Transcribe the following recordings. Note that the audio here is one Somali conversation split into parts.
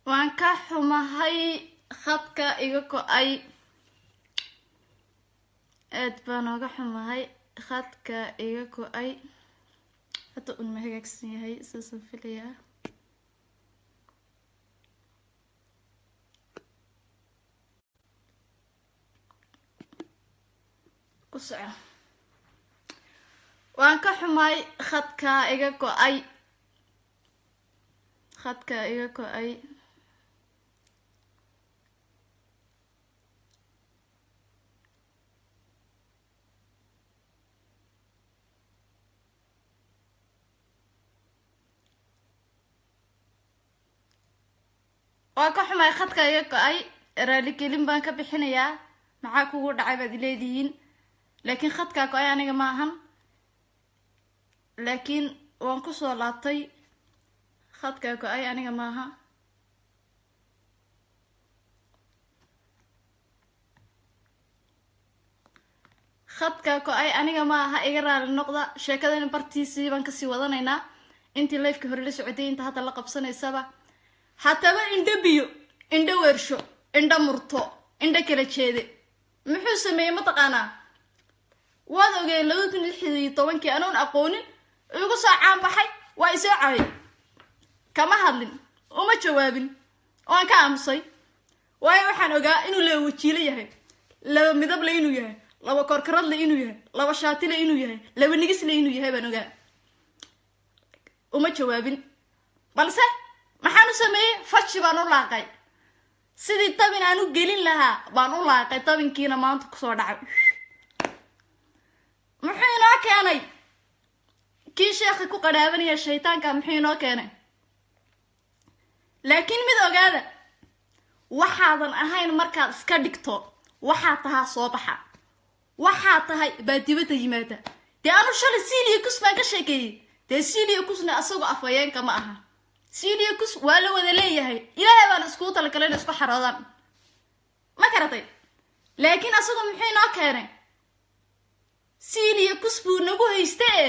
waan ka xumahay khadka iga go'ay aad baan uga xumahay khadka iga go'ay hada un ma hagaagsan yahay soo filaya ku soco waan ka xumahay khadka iga go'ay waan ka xumahay khadka iga go'ay raali gelin baan ka bixinayaa maxaa kugu dhacay baad leedihiin laakiin khadka go'ay aniga ma ahan laakiin waan ku soo laabtay khadka go'ay aniga ma aha khadka go'ay aniga ma aha iga raali noqda sheekadana bartiisii baan kasii wadanaynaa intii live-ka hore la socday inta hadda la qabsanaysaba hataba indha biyo indha weersho indha murto indha kala jeede muxuu sameeyay mataqaanaa waad ogeen 2016 anoon aqoonin igu soo caan baxay waa isoo caay kama hadlin uma jawaabin oo ka aamusay waayo waxaan ogaa inuu la wajiilo yahay laba midab la inuu yahay laba korkarad la inuu yahay laba shaati la inuu yahay laba nigis la inuu yahay baan ogaa uma jawaabin balse maxaan u sameeyay fashi baan u laaqay sidii tabin aan u gelin lahaa baan u laaqay tabinkiina maanta ku soo dhacay muxuu inoo keenay kii sheekha ku qadhaabanaya shaytaanka muxuu inoo keenay laakiin mid ogaada waxaadan ahayn markaad iska dhigto waxaa tahaa soo baxa waxaa tahay baa dibadda yimaada dee anu shalay siiliya kus baan ka sheekeeyey dee siiliya kusna asagoo afhayeenka ma aha siiliya kus waa la wada leeyahay ilaahay baan iskugu talagalay in isku xaroodaan ma garatay laakiin asagoo muxuu inoo keenay siiliya kus buu nagu haystee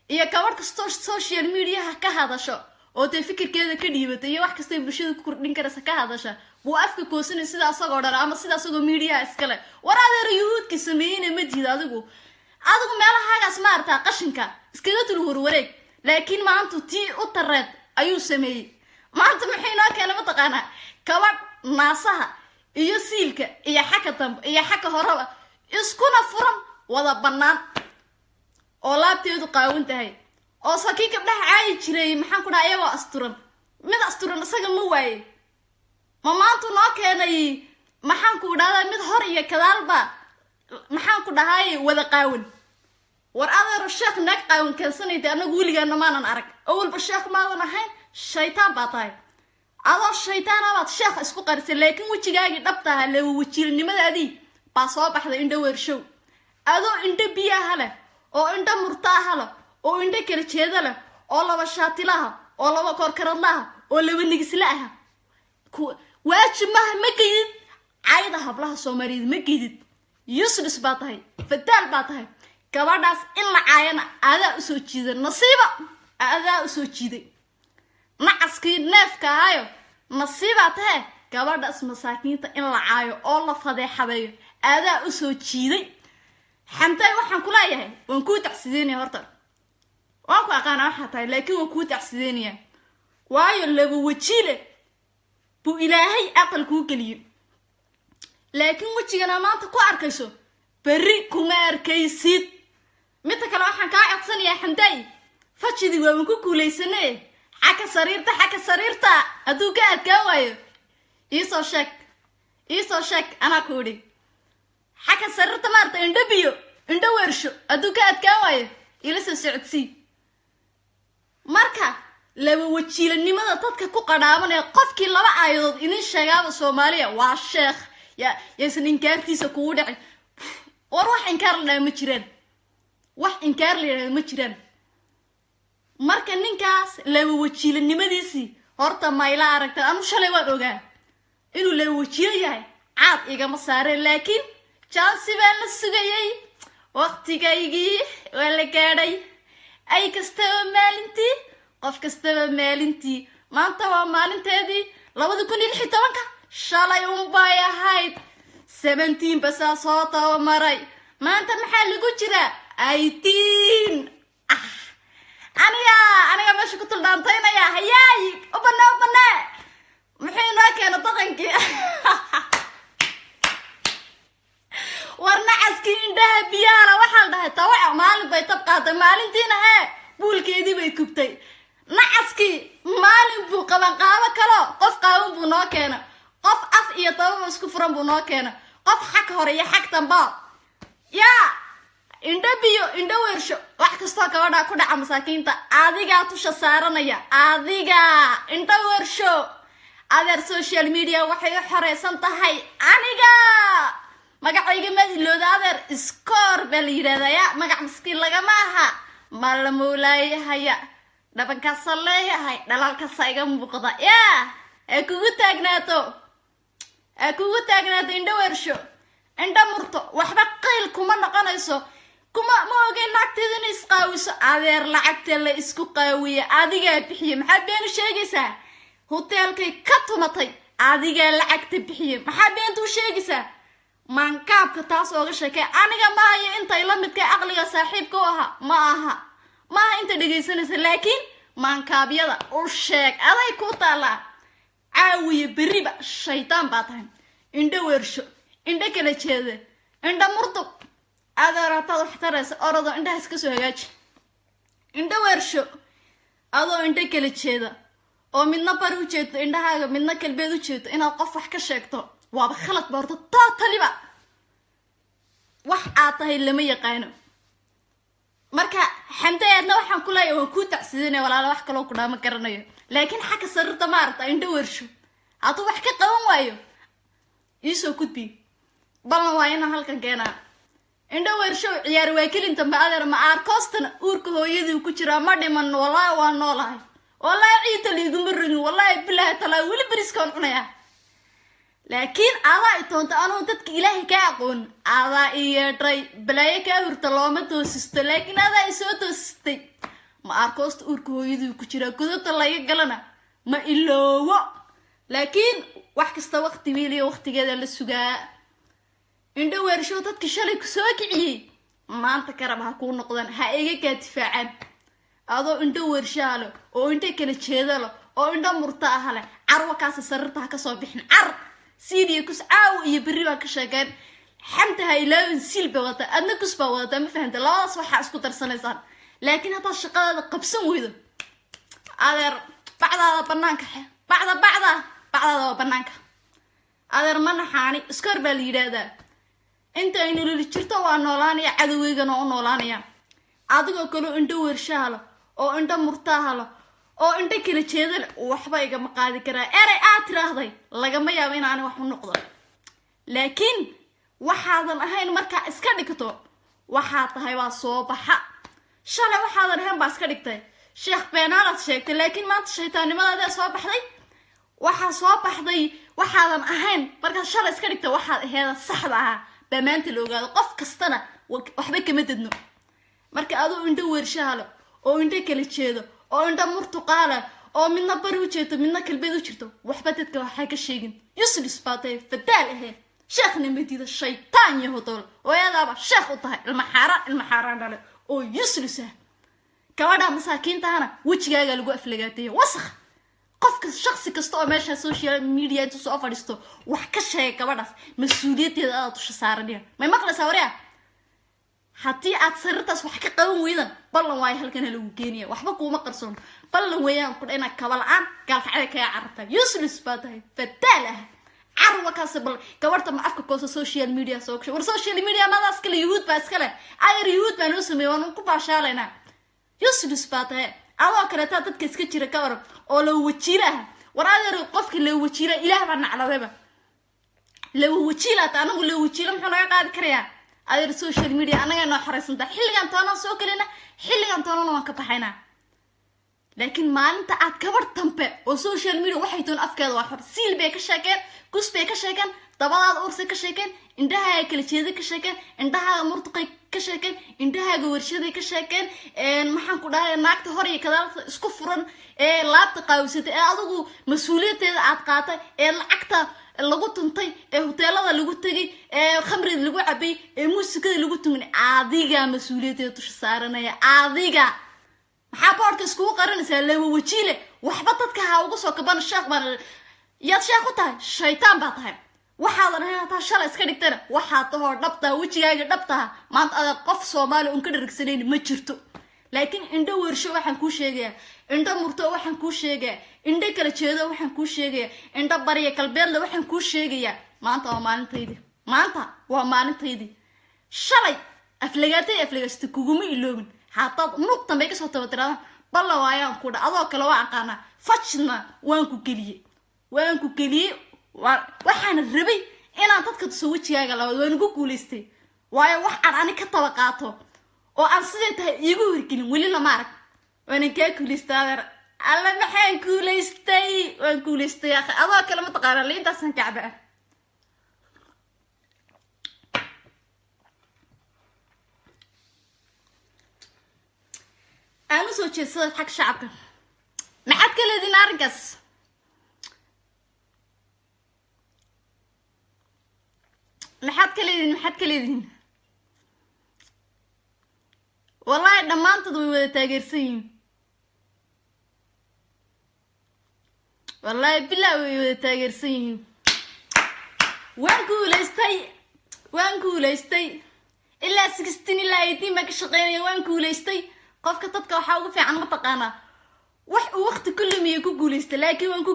iyo gabadh kastoo social mediaha ka hadasho oo dee fikirkeeda ka dhiibata iyo wax kastay bulshada ku kordhin karaysa ka hadasha buu afka koosanay sida asagoo dhan ama sida asagoo mediaha iskale war adeer yuhuudka sameeyeyna ma diid adigu meelahaagaas ma artaa qashinka iskaga dul warwareeg laakiin maanta tii u tareed ayuu sameeyey maanta maxay noo keenay mataqaanaa gabadh naasaha iyo siilka iyo xaka dambe iyo xaka horeba iskuna furan wada bannaan oo laabteedu qaawan tahay oo sakii gabdhaha caayi jiray maxaan ku dhahay ayagoo asturan mid asturan isaga ma waaye ma maanta noo keenay maxaan ku dhahdaa mid hor iyo kadaalba maxaan ku dhahay wada qaawan war adeero sheekh naag qaawan keensanayda anagu weligaana maanan arag awalba sheekh maadan ahayn shaytaan baa tahay adoo shaytaan abaad sheekh isku qarisay laakiin wejigaagii dhabtaha lewa wajiilnimadaadii baa soo baxday indha weershow adoo indha biyaha leh oo indha murtaaha leh oo indha kala jeeda leh oo laba shaatilaha oo laba korkaradlaha oo laba nigislaha waajimaha ma geydid caayda hablaha Soomaaliyeed ma geydid useless baa tahay fadaal baa tahay gabadhaas in la caayana adaa u soo jiiday nasiiba adaa u soo jiiday nacaskii neefka ahayo nasiiba tahay gabadhaas masaakiinta in la caayo oo la fadeexadeeyo adaa u soo jiiday xamtay waxaan ku leeyahay waan ku tacsideynaa horta waan ku aqaan waxa tahay laakiin waan ku tacsideynaa waayo laba wajiile buu ilaahay aqal ku galiyo laakiin wajigana maanta ku arkayso bari kuma arkaysid mid kale waxaan ka codsanayaa xamtay fajidi waan ku kuuleysanay xaka sariirta aduu ka adkaa waayo iisoo sheeg ana ku dhig xaka sariirta maarta indha biyo indha weersho aduu ka adkaa waayo ila soo socodsii marka laba wajiilanimada dadka ku qadhaaban ee qofkii laba aayadood idin sheegaaba Soomaaliya waa sheekh yaasan inkaartiisa kugu dhacay war wax inkaar la ma jiraan wax inkaar la ma jiraan marka ninkaas laba wajiilanimadiisii horta mayla aragta anu shalay waan ogaa inuu laba wajiil yahay caad igama saareen laakiin chance baa la sugayay waqtigaygii waa la gaadhay ay kastaba maalintii qof kastaba maalintii maanta waa maalinteedii labada kun iyo 16 shalay bay ahayd 17 bas soo tababaray maanta maxaa lagu jira 18 aniga meesha ku tuldaantaynaya hayay u banaa maxay noo keeno dhaqankii warna aski indhaha biyaha waxa la dhahay tawac maalin bay tab qaaday maalintiina buulkeedii bay kubtay nacaski maalin buu qaban qaabo kale qof qaawan buu noo keena qof af iyo taba isku furan buu noo keena qof xaq hore iyo xaq damba ya inda biyo inda weersho wax kasta gabadha ku dhaca masaakiinta adiga tusha saaranaya adiga inda weersho adeer social media waxay u xoreysan tahay aniga magacayga madilooda adeer score bal yiraahdaa magac miskiin laga maaha malamoolay haya dhabanka saleeyahay dhalalka sayga muuqda ya kugu taagnaato inda weersho inda murto waxba qeyl kuma noqonayso kuma ma ogeen lacagteeda in isqaawiso adeer lacagta la isku qaawiye adiga bixiye maxaa been sheegaysaa hotelkay ka tumatay adiga lacagta bixiye maxaa beentu sheegaysaa mankaabka taas ooga sheekay aniga ma hayo intay la midkay aqliga saaxiibka u aha ma aha inta dhageysanaysa laakiin mankaabyada u sheeg aday ku taala caawiye beriba shaytaan baa tahay inda weersho inda kala jeeda inda murdo adeerata wax taraysa orado inda iska soo hagaaji inda weersho adoo inda kala jeeda oo midna bari u jeedo indhahaaga midna kalbeed u jeedo inaad qof wax ka sheegto waaba khalad boorto totaliba wax aad tahay lama yaqaano marka xamdaadna waxaan ku leeyahay waan ku tacsiinay walaalo wax kale oo ku dhaama garanayo laakiin xaka sarrta maarta inda weersho aad wax ka qaban waayo isoo gudbi ballan waa inaan halkan keenaa inda weersho ciyaar waa kelinta ma adeer ma aarkoostana uurka hooyadii ku jira ma dhiman wallahi waa noolahay wallahi ciita liiguma rogin wallahi billahi talaa wali bariskoon cunaya laakiin adaa itoonta anuu dadka ilaahay ka aqoon adaa yeedhay balaayo ka hurta looma toosisto laakiin adaa isoo toosistay ma aarkoosta uurka hooyadii ku jira godobta laga galana ma iloowo laakiin wax kasta waqti wiiliyo waqtigeeda la sugaa inda weersho dadka shalay ku soo kiciyay maanta karab ha ku noqdan ha iga ka difaacan adoo inda weershaalo oo inta kala jeedalo oo inda murta ahale carwa kaas sarrta ka soo bixin car sidiya kus caaw iyo bari baa ka sheegeen xamta ha ilaawin silba wada adna kusba wada ma fahamta labadaas waxa isku darsanaysan laakiin hada shaqada qabsan weydo adeer bacdaada banaanka bacdaada banaanka adeer manaxaani iskor baa la yiraahdaa inta aynu lili jirto waa noolaanaya cadawgeygana oo noolaanaya adigoo kale inda weershaalo oo inda murtaahalo oo inta kala jeedal waxba iga ma qaadi karaa eray aad tiraahday lagama yaabo in aan wax u noqdo laakiin waxaadan ahayn marka iska dhigto waxa tahay waa soo baxa shalay waxaadan ahayn baa iska dhigtay sheekh beenaad sheegtay laakiin maanta shaytaannimadaada soo baxday waxa soo baxday waxaadan ahayn marka shalay iska dhigtay waxaad aheeda saxda ah bamaanta la ogaado qof kastana waxba kama dadno marka adoo inda weershaalo oo inda kala jeedo oo inda murtuqaala oo midna bari u jeedo midna kalbeed u jirto waxba dadka waxa ka sheegin yuslis baatay fadaal ah sheekhna madida shaytaan yahodol oo yadaaba sheekh u tahay ilma xaraan dhale oo yuslis gabadha masaakiintaana wajigaaga lagu aflagaatay wasakh qofka shakhsi kasta oo meesha social media inta soo fadhisto wax ka sheeg gabadhaas mas'uuliyadeeda aad u saaranaya may maqlaysaa wariya haddii aad sarrtaas wax ka qaban weydan ballan waay halkan lagu geeniya waxba kuma qarsoon ballan weeyaan ku dhayna kabalaan gaalkacay ka carabta useless baatahay fadaal carwa kaas bal gabarta ma afka koosa social media soo gashay war social media madaas kale yuhud baa iskale ayar yuhud baan u sameeyay waan ku baashaalayna useless baatahay adoo kale taa dadka iska jira ka warab oo la wajiilaha war adeer qofka la wajiila ilaah baa nacladaba la wajiila anagu la wajiila muxuu laga qaadi karayaa adeer social media anaga noo xareysanta xilligan toona soo galina xilligan toona waan ka baxayna لكن ما أنت أتكبر تنبه وسوشيال ميديا واحد يتون أفكار واحد سيل بيك شاكن كوس بيك شاكن طبعا أورس كشاكن عندها كل شيء كشاكن عندها مرتقي كشاكن عندها جورشة كشاكن ما حنقولها ناقت هوري كذا سكفرن لابد قاوسة أدو مسؤولية عتقاطة العكتة اللي قلت انتي هوتيلا اللي قلت تجي خمر اللي قلت عبي موسيقى اللي قلت من عادية مسؤولية تشسارنا يا عادية حابورك سكو قرن سلام وجيله وحبطتك هاوقصو كبان الشيخ بان يا شيخ تاع شيطان باطها waxaad ahayn ta shalay iska dhigtana waxaad tahay dhabta wajigaaga dhabta maanta aad qof Soomaali oo ka dhirigsaneen ma jirto laakiin indho weersho waxaan ku sheegayaa indho murto waxaan ku sheegayaa indho kala jeedo waxaan ku sheegayaa indho bariya kalbeed waxaan ku sheegayaa maanta waa maalintaydi shalay aflagaasta kuguma iloobin haataad nuqtan bay ka soo tabatiraan balla waayaan ku dhacdo kale waa aqaana fajna waan ku geliyay waxaan rabay inaan dadka soo wajigaaga la waan ugu guuleystay waayo wax aan ka taba qaato oo aan sidee tahay iigu hirgelin wali lama arag waan ka guuleystay alla maxaan guuleystay waan guuleystay adoo kale ma taqaan leentaasan kacba أنا سويت شيء حق شعبك ما حد كله دين أرجس ما حد كله دين والله لما أنت تضوي تاجرسين والله بالله تاجرسين وين كولستي إلا 16 إلا 18 ما كشغالين وين كولستي qofka dadka waxa ugu fiican ma taqaana wax uu waqti kullu miyay ku guuleystay laakiin waan ku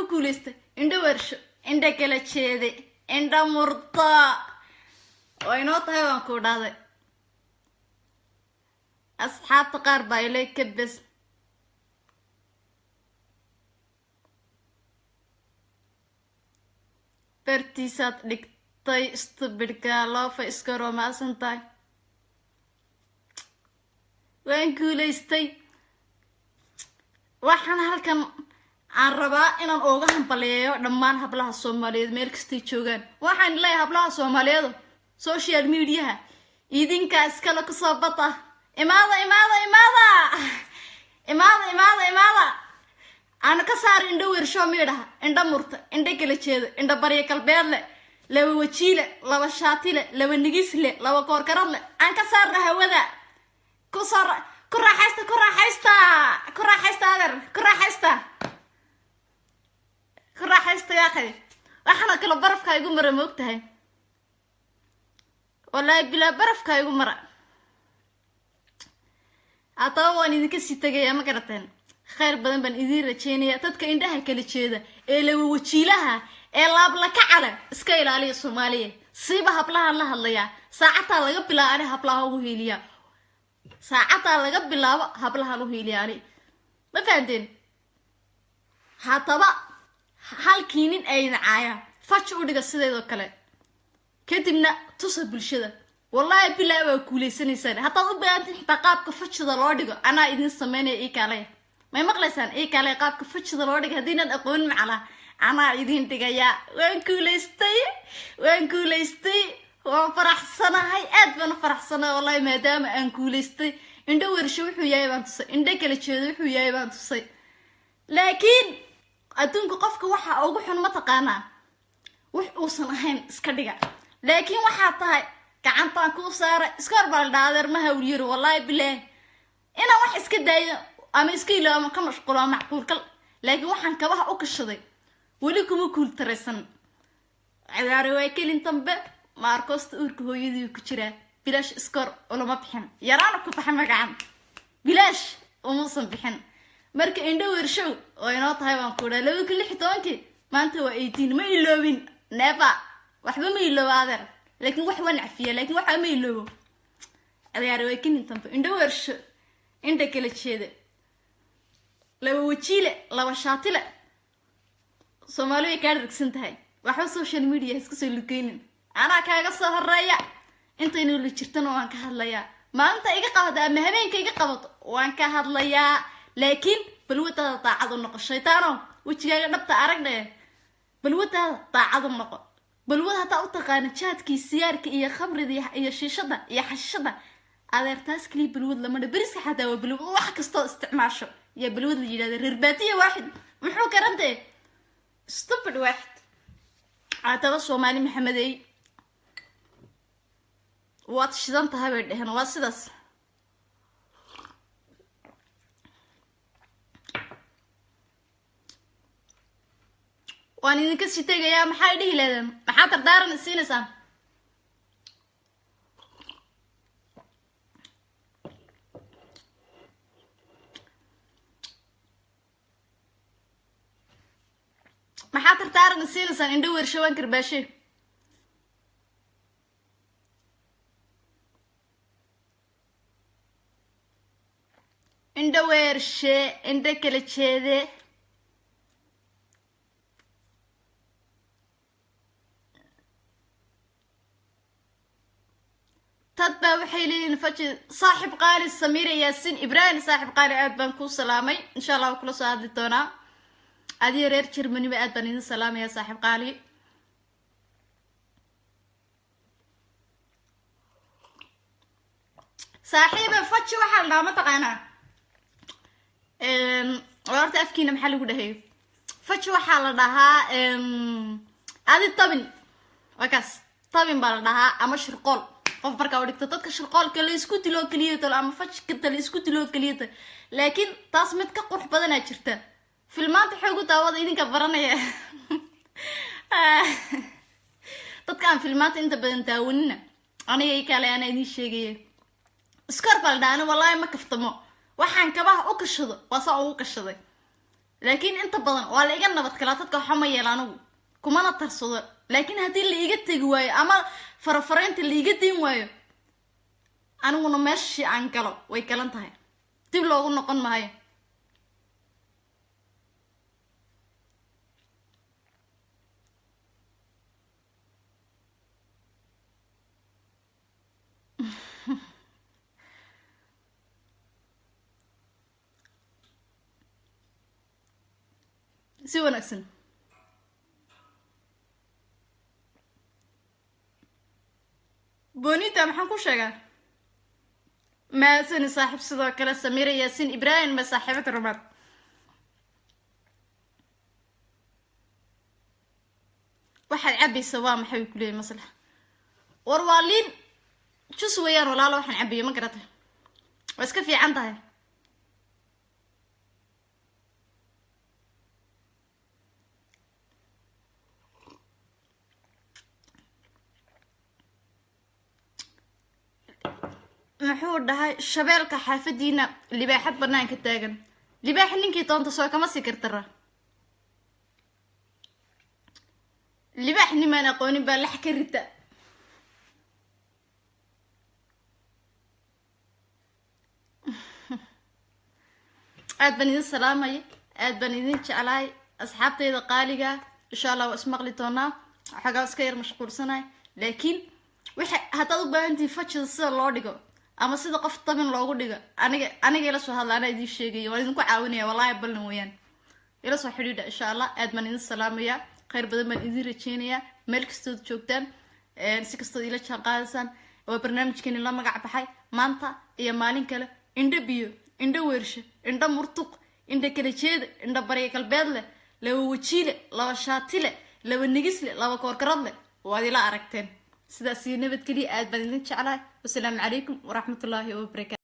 guuleystay indho warsho indho kala jeede indho murta way noo tahay waan ku dhaaday asxaabta qaar baa ilay ka bas bartiisaad dhigtay stubidka loofa iska roomaasan tahay waan guuleystay waxaan halkan aan rabaa inaan ooga hambaleeyo dhammaan hablaha Soomaaliyeed meel kasta joogaan waxaan leeyahay hablaha Soomaaliyeed social media idinka iskala ka soo bata imaada أنا كسر إندو ورشة ميرها إندا مرت إندا كلتشيد إندا بريه كالبيرله لو وشيله لو شاتيله لو نجيسله لو كوركرله أنا كسر هودا كسر كرة حيستا يا أخي إحنا كل برف كايجو مرة موقتها والله بلا برف كايجو مرة أطوّن إذا كسيت جاي ما كرتين خير بدن بن إذا رجيني تدك عندها كل شيء لو وشيلها لاب لك على سكيل عليه الصومالية سيبها بلا الله يا ساعتها لقى بلا أنا هبلها وهيليا ساعتها لقى بلا هبلها وهيليا ما فهمتين حتى بقى halkiinin ay nacaya fac u dhiga sideedo kale kadibna tusab bulshada wallahi bilaa waa kuuleysanaysan hatta u baahantiin qaabka facida loo dhigo ana idin sameynay ee kale may maqlaysan ee kale qaabka facida loo dhigo hadii aan aqoon macala ana idin dhigaya waan kuuleystay waan faraxsanahay aad baan faraxsanahay wallahi maadaama aan kuuleystay indho warsho wuxuu yahay baan tusay indho kala jeedo wuxuu yahay baan tusay laakiin adduunka qofka waxa ugu xun ma taqaana wax uusan ahayn iska dhiga laakiin waxa tahay gacantaan ku saaray iskor bal dhaadeer ma hawliyir wallahi billaah ina wax iska daayo ama iska ilaamo ka mashquulo macquul kal laakiin waxaan kabaha u kashaday wali kuma kuul taraysan ciyaar way kelin tambe markost urka hooyadii ku jira bilaash iskor oo lama bixin yaraan ku faxma gacan bilaash oo musan bixin marka indho warshow oo inoo tahay waan ku dhahay 2016 maanta waa 18 ma iloobin neeba waxba ma iloobaadar laakiin wax waan cafiya laakiin waxa ma iloobo ciyaar way kin inta indho warsho inta kala jeeda laba wajiile laba shaatile Soomaaliya ka dhigsan tahay waxa social media iska soo lukeenin ana kaaga soo horeeya inta inuu la jirtana waan ka hadlayaa maalinta iga qabata ama habeenka iga qabato waan ka hadlayaa laakiin balwadada daacad u noqo shaytaano wajigaaga dhabta aragna balwadada daacad u noqo balwada hataa u taqaana jaadkii siyaarka iyo khamrida iyo shiishada iyo xashishada adeertaas kaliya balwad lama bariska xataa waa balwad wax kastoo isticmaasho يا بلود اللي يلا ررباتية واحد محو كرنتي stupid واحد عتبصوا مالي محمدي واتش ذنت هبرد هنا واسدس واني نكسي تيجي يا محايدي لازم محاطر دارن السينسان محاطر تارن السينسان ندور شوان كرباشي ندور شي عندك الشيء تتبع وحيلين فجي صاحب قالي السميرة ياسين إبراهيم صاحب قالي عاد بنكو سلامي إن شاء الله وكل صعد الدونا عادي رير تشرمني بقى بنين سلام يا صاحب قالي صاحب فتش وحال ما تقانا ورت أفكينا محل وده هي فتش وحال لها عادي طبن وكاس طبن بالها أما شرقول qof marka uu dhigto dadka shirqoolka la isku dilo kaliya ama fashkada la isku dilo kaliya laakiin taas mid ka qurux badan ay jirta filmaanta xoog u daawada idinka baranaya dadka aan filmaanta inta badan daawanina aniga ay kale aan idin sheegay iskar baldaan wallahi ma kaftamo waxaan kabaha u kashado waasa uu kashaday laakiin inta badan waa la iga nabad kala dadka waxa ma yeelaan kumana tarsado laakiin hadii la iga tagi waayo ama farafaraynta la iga diin waayo aniguna meeshii aan galo way galan tahay dib loogu noqon maayo si wanaagsan بونيتا محن كو شيغا ما سن صاحب sidoo kale Samira Yasin Ibrahim ma saaxiibada rumaad waxa cabaysa waa maxay ku leeyahay maslax warwaalin jus weeyaan walaalo waxaan cabiyo ma garatay waa iska fiican tahay محو dhahay shabeelka xaafadiina libaaxad banaanka taagan libaax ninkii doonta soo kama sikirtara libaax niman aqoonin baa la xkarita aad baan idin salaamay aad baan idin jeclahay asxaabtayda qaaliga insha Allah waa ismaqli doonaa xagaa iska yar mashquulsanahay laakiin waxa hadaad u baahantii fajida sida loo dhigo ama sida qof taban loogu dhigo aniga ila soo hadlaana idin sheegay waan idin ku caawinaya wallahi ballan weeyaan ila soo xiriida insha Allah aad baan idin salaamaya khayr badan baan idin rajeenaya meel kasta oo joogtaan si kasta ila jaan qaadaysan oo barnaamijkeena la magac baxay maanta iyo maalin kale indha biyo indha weersho indha murtuq indha kala jeed indha bariga qalbeed leh laba wajiile laba shaati leh laba nigis leh laba koorkarad leh waad ila aragteen sidaas nabad kaliya aad baan idin jeclahay wassalaamu calaykum waraxmatullaahi wabarakaatuh